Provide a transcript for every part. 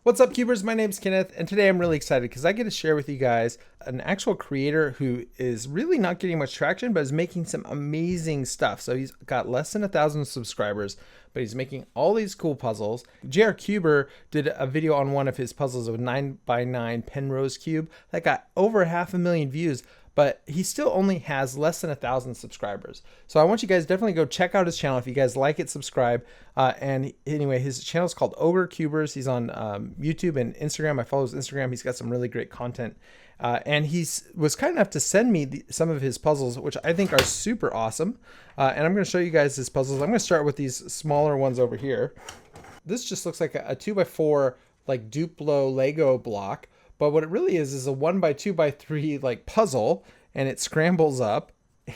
What's up, Cubers? My name's Kenneth, and today I'm really excited because I get to share with you guys an actual creator who is really not getting much traction, but is making some amazing stuff. So he's got less than 1,000 subscribers, but he's making all these cool puzzles. OGRE Cuber did a video on one of his puzzles of 9x9 Penrose Cube that got over 500,000 views, but he still only has less than 1,000 subscribers. So I want you guys definitely go check out his channel. If you guys like it, subscribe. And anyway, his channel is called OGRE Cubers. He's on YouTube and Instagram. I follow his Instagram. He's got some really great content. And he was kind enough to send me some of his puzzles, which I think are super awesome. And I'm going to show you guys his puzzles. I'm going to start with these smaller ones over here. This just looks like a 2x4 like Duplo Lego block. But what it really is a 1x2x3 like puzzle, and it scrambles up,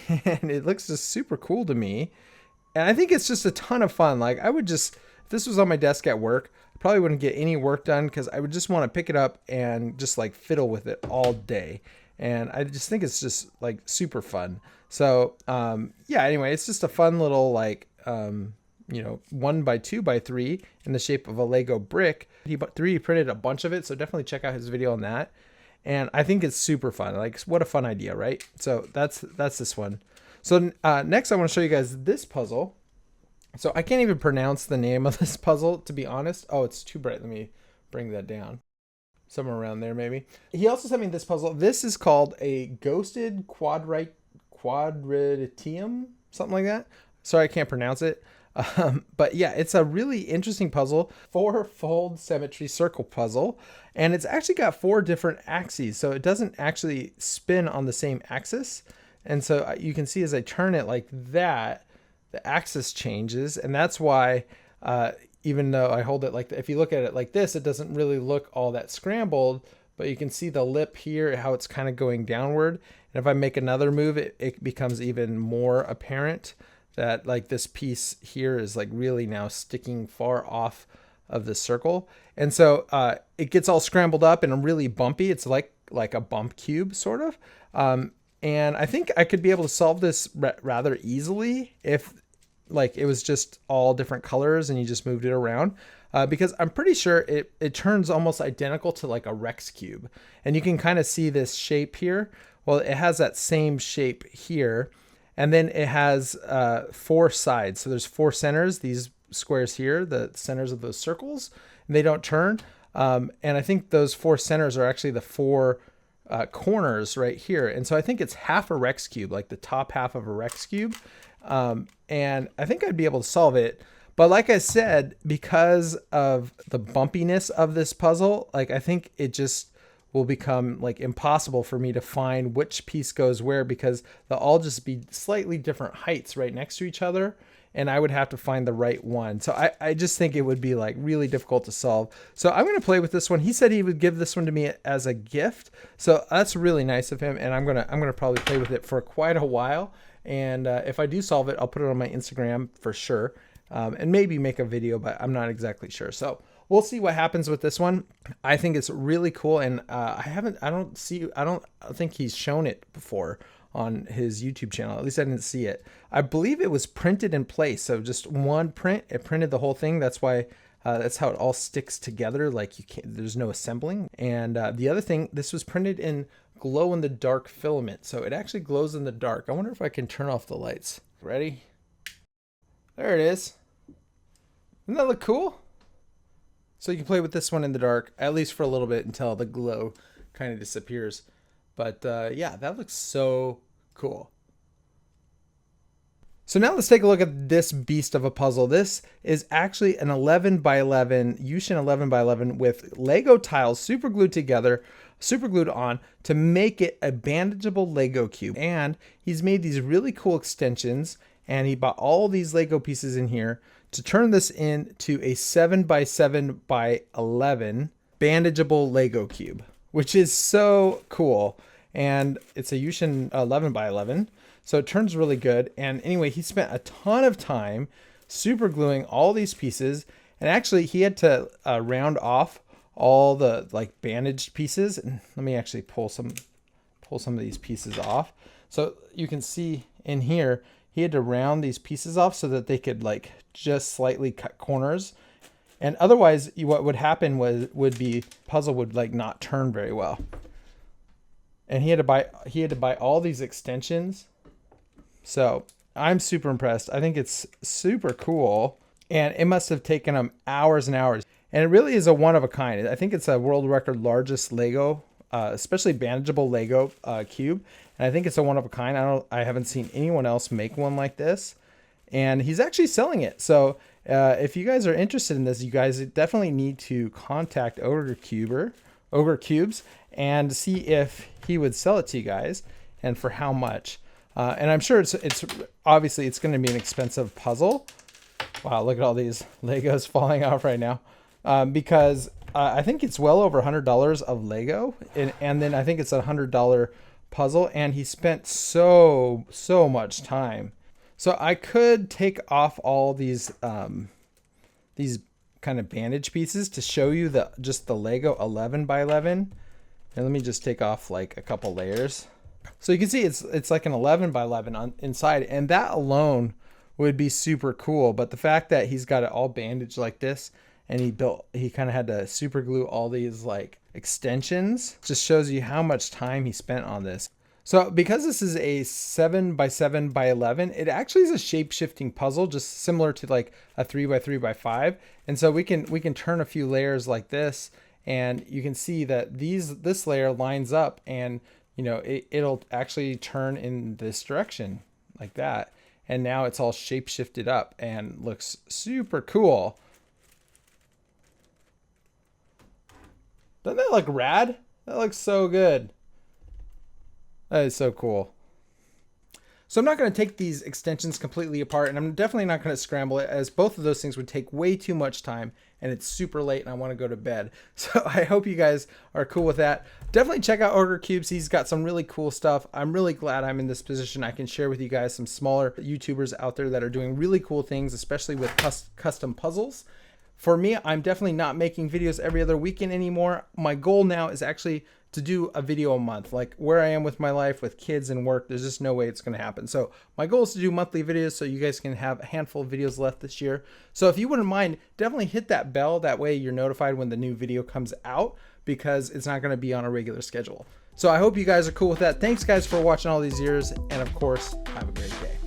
and it looks just super cool to me. And I think it's just a ton of fun. Like I would just, if this was on my desk at work, I probably wouldn't get any work done because I would just want to pick it up and just like fiddle with it all day. And I just think it's just like super fun. So yeah, anyway, it's just a fun little like, 1x2x3 in the shape of a Lego brick. He 3D printed a bunch of it, so definitely check out his video on that. And I think it's super fun. Like, what a fun idea, right? So that's this one. So next I want to show you guys this puzzle. So I can't even pronounce the name of this puzzle, to be honest. Oh, it's too bright. Let me bring that down. Somewhere around there, maybe. He also sent me this puzzle. This is called a Ghosted Quadritetrium, something like that. Sorry, I can't pronounce it. But yeah, it's a really interesting puzzle, 4-fold symmetry circle puzzle, and it's actually got 4 different axes, so it doesn't actually spin on the same axis. And so you can see as I turn it like that, the axis changes, and that's why even though I hold it like, if you look at it like this, it doesn't really look all that scrambled, but you can see the lip here, how it's kind of going downward. And if I make another move, it becomes even more apparent that like this piece here is like really now sticking far off of the circle. And so it gets all scrambled up and really bumpy. It's like a bump cube sort of. And I think I could be able to solve this rather easily if like it was just all different colors and you just moved it around. Because I'm pretty sure it turns almost identical to like a Rex cube. And you can kind of see this shape here. Well, it has that same shape here. And then it has 4 sides. So there's 4 centers, these squares here, the centers of those circles, and they don't turn. And I think those 4 centers are actually the 4 corners right here. And so I think it's half a Rex cube, like the top half of a Rex cube. And I think I'd be able to solve it. But like I said, because of the bumpiness of this puzzle, like I think it just will become like impossible for me to find which piece goes where, because they'll all just be slightly different heights right next to each other, and I would have to find the right one. So I just think it would be like really difficult to solve. So I'm going to play with this one. He said he would give this one to me as a gift, so that's really nice of him, and I'm gonna probably play with it for quite a while. And if I do solve it, I'll put it on my Instagram for sure, and maybe make a video, but I'm not exactly sure. So we'll see what happens with this one. I think it's really cool, and I don't think he's shown it before on his YouTube channel. At least I didn't see it. I believe it was printed in place, so just one print. It printed the whole thing. That's why that's how it all sticks together. Like you can't. There's no assembling. And the other thing, this was printed in glow-in-the-dark filament, so it actually glows in the dark. I wonder if I can turn off the lights. Ready? There it is. Doesn't that look cool? So you can play with this one in the dark, at least for a little bit until the glow kind of disappears. But yeah, that looks so cool. So now let's take a look at this beast of a puzzle. This is actually an 11x11, Yushin 11x11 with Lego tiles super glued together, super glued on to make it a bandageable Lego cube. And he's made these really cool extensions, and he bought all these Lego pieces in here to turn this into a 7x7x11 bandageable Lego cube, which is so cool. And it's a Yushin 11x11, so it turns really good. And anyway, he spent a ton of time super gluing all these pieces, and actually he had to round off all the like bandaged pieces. And let me actually pull some of these pieces off. So you can see in here, he had to round these pieces off so that they could like just slightly cut corners. And otherwise, what would happen would be puzzle would like not turn very well. And he had to buy all these extensions. So I'm super impressed. I think it's super cool. And it must have taken him hours and hours. And it really is a one of a kind. I think it's a world record largest Lego, especially bandageable Lego cube. And I think it's a one of a kind. I haven't seen anyone else make one like this. And he's actually selling it. So if you guys are interested in this, you guys definitely need to contact OGRE Cubes and see if he would sell it to you guys and for how much. And I'm sure it's obviously it's going to be an expensive puzzle. Wow, look at all these Legos falling off right now. Because I think it's well over $100 of Lego, and then I think it's a $100 puzzle, and he spent so much time. So I could take off all these kind of bandage pieces to show you just the Lego 11x11, and let me just take off like a couple layers. So you can see it's like an 11x11 on inside, and that alone would be super cool. But the fact that he's got it all bandaged like this, and he kind of had to super glue all these like extensions, just shows you how much time he spent on this. So because this is a 7x7x11, it actually is a shape-shifting puzzle, just similar to like a 3x3x5. And so we can turn a few layers like this, and you can see that this layer lines up, and you know it'll actually turn in this direction like that. And now it's all shape-shifted up and looks super cool. Doesn't that look rad? That looks so good. That is so cool. So I'm not going to take these extensions completely apart, and I'm definitely not going to scramble it, as both of those things would take way too much time, and it's super late and I want to go to bed. So I hope you guys are cool with that. Definitely check out OGRE Cubes. He's got some really cool stuff. I'm really glad I'm in this position. I can share with you guys some smaller YouTubers out there that are doing really cool things, especially with custom puzzles. For me, I'm definitely not making videos every other weekend anymore. My goal now is actually to do a video a month. Like where I am with my life, with kids and work, there's just no way it's going to happen. So my goal is to do monthly videos so you guys can have a handful of videos left this year. So if you wouldn't mind, definitely hit that bell. That way you're notified when the new video comes out, because it's not going to be on a regular schedule. So I hope you guys are cool with that. Thanks guys for watching all these years. And of course, have a great day.